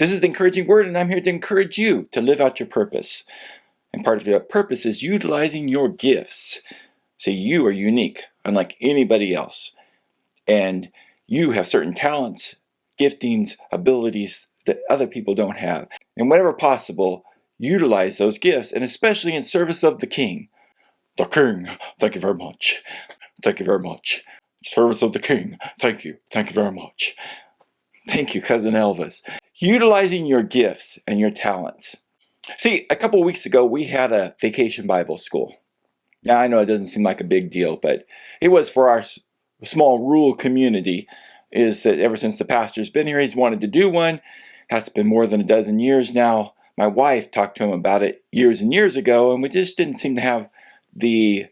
This is the encouraging word, and I'm here to encourage you to live out your purpose. And part of that purpose is utilizing your gifts. See, you are unique, unlike anybody else. And you have certain talents, giftings, abilities that other people don't have. And whenever possible, utilize those gifts, and especially in service of the King. The King, thank you very much. Thank you very much. Service of the King, thank you. Thank you very much. Thank you, Cousin Elvis. Utilizing your gifts and your talents. See, a couple of weeks ago, we had a vacation Bible school. Now, I know it doesn't seem like a big deal, but it was for our small rural community. Is that ever since the pastor's been here, he's wanted to do one. That's been more than a dozen years now. My wife talked to him about it years and years ago, and we just didn't seem to have the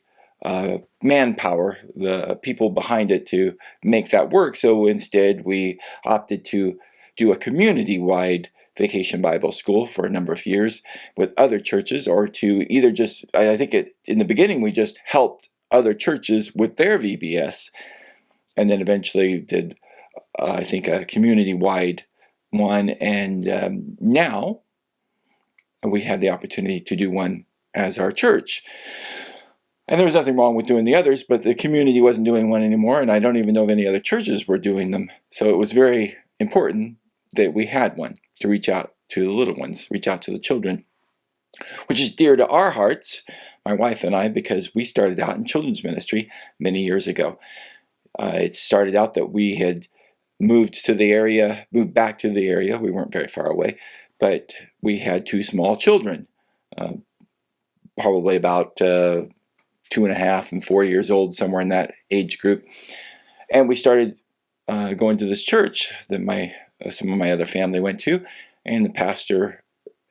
manpower, the people behind it to make that work. So instead, we opted to do a community-wide vacation Bible school for a number of years with other churches, or to either just, I think in the beginning we just helped other churches with their VBS, and then eventually did, I think, a community-wide one, and now we have the opportunity to do one as our church. And there was nothing wrong with doing the others, but the community wasn't doing one anymore, and I don't even know if any other churches were doing them. So it was very important that we had one to reach out to the little ones, reach out to the children, which is dear to our hearts, my wife and I, because we started out in children's ministry many years ago. It started out that we had moved back to the area. We weren't very far away, but we had two small children, probably about 2.5 and 4 years old, somewhere in that age group. And we started going to this church that some of my other family went to, and the pastor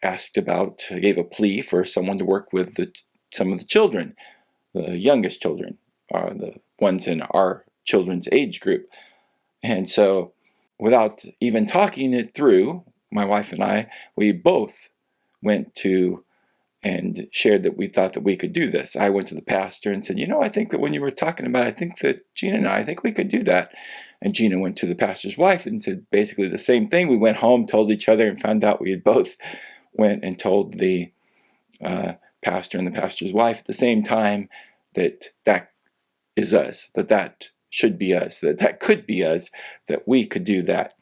gave a plea for someone to work with some of the children, the youngest children, the ones in our children's age group. And so, without even talking it through, my wife and I, we both went to and shared that we thought that we could do this. I went to the pastor and said, I think that when you were talking about it, I think that Gina and I think we could do that. And Gina went to the pastor's wife and said basically the same thing. We went home, told each other, and found out we had both went and told the pastor and the pastor's wife at the same time that is us, that should be us, that could be us, that we could do that.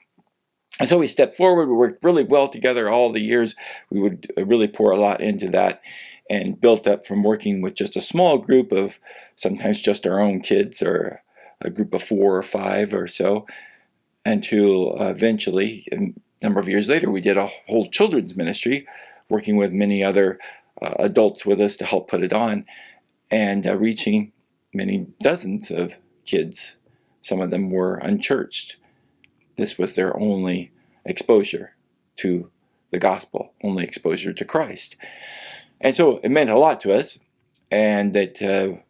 And so we stepped forward. We worked really well together all the years. We would really pour a lot into that, and built up from working with just a small group of sometimes just our own kids, or a group of 4 or 5 or so, until eventually, a number of years later, we did a whole children's ministry, working with many other adults with us to help put it on, and reaching many dozens of kids. Some of them were unchurched. This was their only exposure to the gospel, only exposure to Christ. And so it meant a lot to us, and that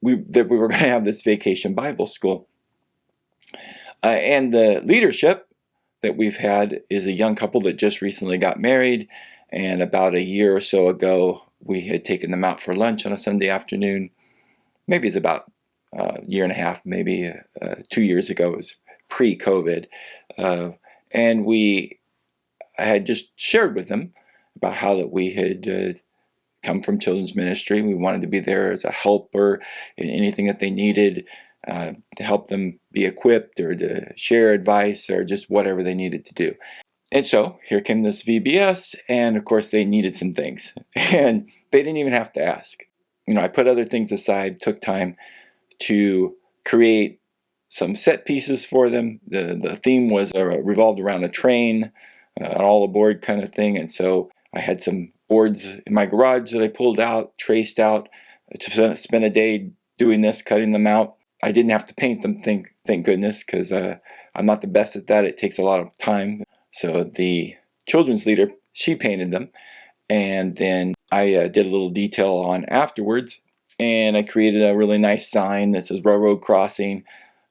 we were going to have this vacation Bible school. And the leadership that we've had is a young couple that just recently got married, and about a year or so ago, we had taken them out for lunch on a Sunday afternoon. Maybe it's about a year and a half, maybe 2 years ago. It was pre-COVID, and I had just shared with them about how that we had come from children's ministry. We wanted to be there as a helper in anything that they needed, to help them be equipped, or to share advice, or just whatever they needed to do. And so here came this VBS, and of course they needed some things, and they didn't even have to ask. I put other things aside, took time to create some set pieces for them. The theme was revolved around a train, an all-aboard kind of thing, and so I had some boards in my garage that I pulled out, traced out, to spend a day doing this, cutting them out. I didn't have to paint them, thank goodness, because I'm not the best at that. It takes a lot of time. So the children's leader, she painted them, and then I did a little detail on afterwards, and I created a really nice sign that says Railroad Crossing,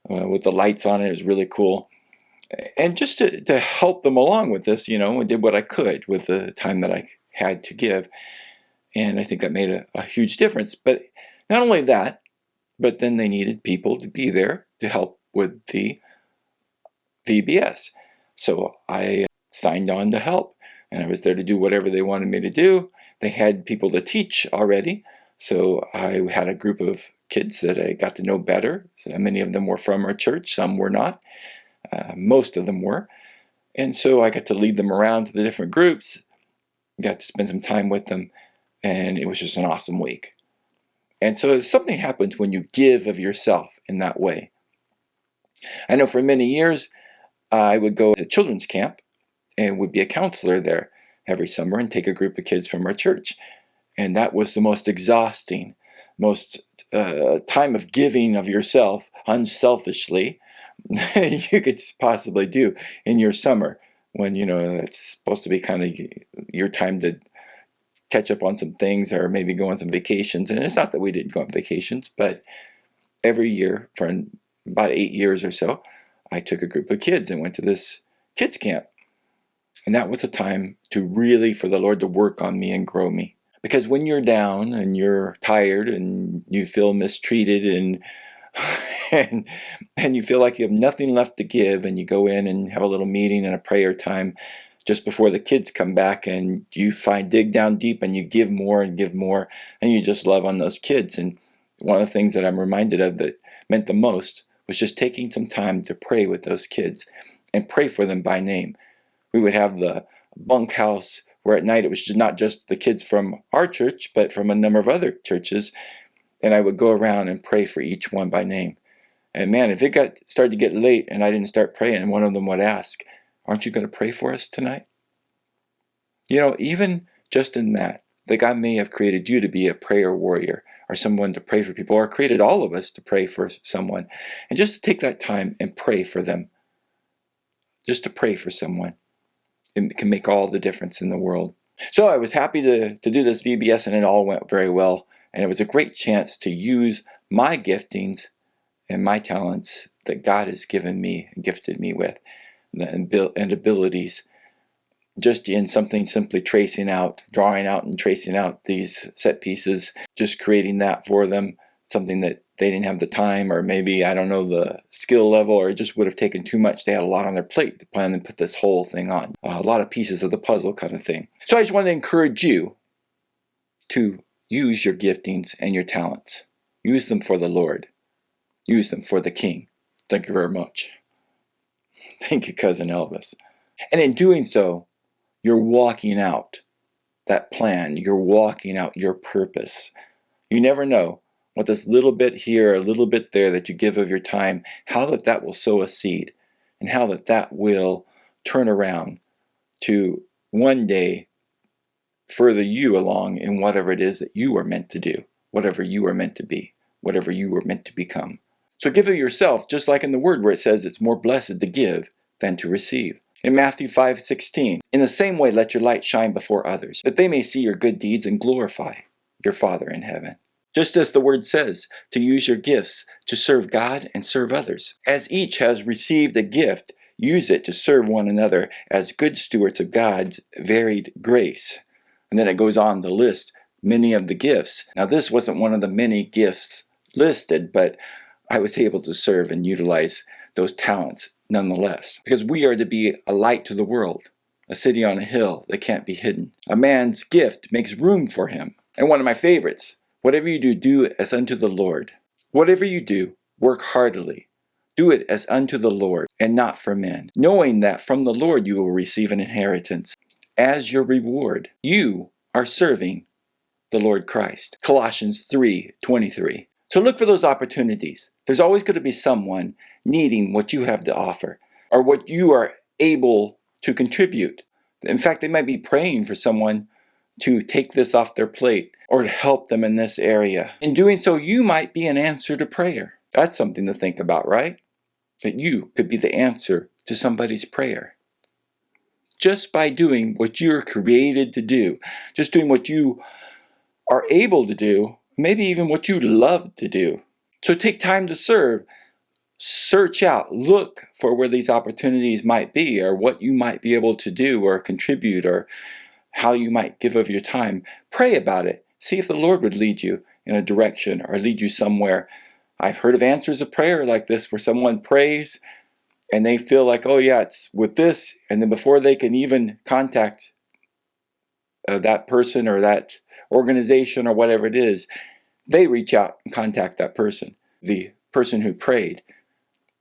with the lights on it. It was really cool. And just to help them along with this, I did what I could with the time that I had to give. And I think that made a huge difference. But not only that, but then they needed people to be there to help with the VBS. So I signed on to help. And I was there to do whatever they wanted me to do. They had people to teach already. So I had a group of kids that I got to know better. So many of them were from our church, some were not. Most of them were. And so I got to lead them around to the different groups, got to spend some time with them, and it was just an awesome week. And so something happens when you give of yourself in that way. I know for many years I would go to children's camp and would be a counselor there every summer and take a group of kids from our church. And that was the most exhausting, most time of giving of yourself unselfishly you could possibly do in your summer, when it's supposed to be kind of your time to catch up on some things or maybe go on some vacations. And it's not that we didn't go on vacations, but every year for about 8 years or so, I took a group of kids and went to this kids camp. And that was a time to really, for the Lord to work on me and grow me. Because when you're down and you're tired and you feel mistreated and you feel like you have nothing left to give, and you go in and have a little meeting and a prayer time just before the kids come back, and you dig down deep and you give more and you just love on those kids. And one of the things that I'm reminded of that meant the most was just taking some time to pray with those kids and pray for them by name. We would have the bunkhouse where at night it was not just the kids from our church, but from a number of other churches. And I would go around and pray for each one by name. And man, if it started to get late and I didn't start praying, one of them would ask, "Aren't you going to pray for us tonight?" Even just in that God may have created you to be a prayer warrior or someone to pray for people, or created all of us to pray for someone. And just to take that time and pray for them. Just to pray for someone. It can make all the difference in the world. So I was happy to do this VBS, and it all went very well. And it was a great chance to use my giftings and my talents that God has given me and gifted me with, and abilities, just in something simply drawing out and tracing out these set pieces, just creating that for them, something that they didn't have the time, or maybe, I don't know, the skill level, or it just would have taken too much. They had a lot on their plate to plan and put this whole thing on. A lot of pieces of the puzzle kind of thing. So I just want to encourage you to use your giftings and your talents. Use them for the Lord. Use them for the King. Thank you very much. Thank you, Cousin Elvis. And in doing so, you're walking out that plan. You're walking out your purpose. You never know what this little bit here, a little bit there that you give of your time, how that will sow a seed, and how that will turn around to one day further you along in whatever it is that you are meant to do, whatever you are meant to be, whatever you were meant to become. So give of yourself, just like in the Word where it says it's more blessed to give than to receive. In Matthew 5:16, in the same way let your light shine before others, that they may see your good deeds and glorify your Father in heaven. Just as the Word says, to use your gifts to serve God and serve others. As each has received a gift, use it to serve one another as good stewards of God's varied grace. And then it goes on to list many of the gifts. Now this wasn't one of the many gifts listed, but I was able to serve and utilize those talents nonetheless. Because we are to be a light to the world, a city on a hill that can't be hidden. A man's gift makes room for him. And one of my favorites, whatever you do, do it as unto the Lord. Whatever you do, work heartily. Do it as unto the Lord and not for men, knowing that from the Lord you will receive an inheritance. As your reward, you are serving the Lord Christ. Colossians 3:23. So look for those opportunities. There's always going to be someone needing what you have to offer, or what you are able to contribute. In fact, they might be praying for someone to take this off their plate or to help them in this area. In doing so, you might be an answer to prayer. That's something to think about, right? That you could be the answer to somebody's prayer. Just by doing what you're created to do, just doing what you are able to do, maybe even what you love to do. So take time to serve. Search out, look for where these opportunities might be, or what you might be able to do or contribute, or how you might give of your time. Pray about it. See if the Lord would lead you in a direction or lead you somewhere. I've heard of answers of prayer like this where someone prays and they feel like, oh yeah, it's with this, and then before they can even contact that person or that organization or whatever it is, they reach out and contact that person, the person who prayed,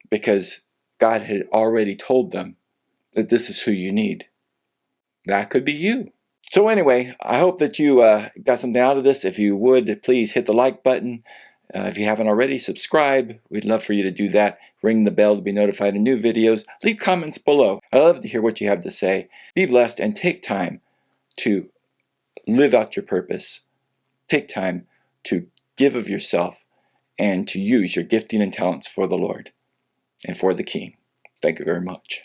because God had already told them that this is who you need. That could be you. So anyway, I hope that you got something out of this. If you would, please hit the like button. If you haven't already, subscribe. We'd love for you to do that. Ring the bell to be notified of new videos. Leave comments below. I love to hear what you have to say. Be blessed and take time to live out your purpose. Take time to give of yourself and to use your gifting and talents for the Lord and for the King. Thank you very much.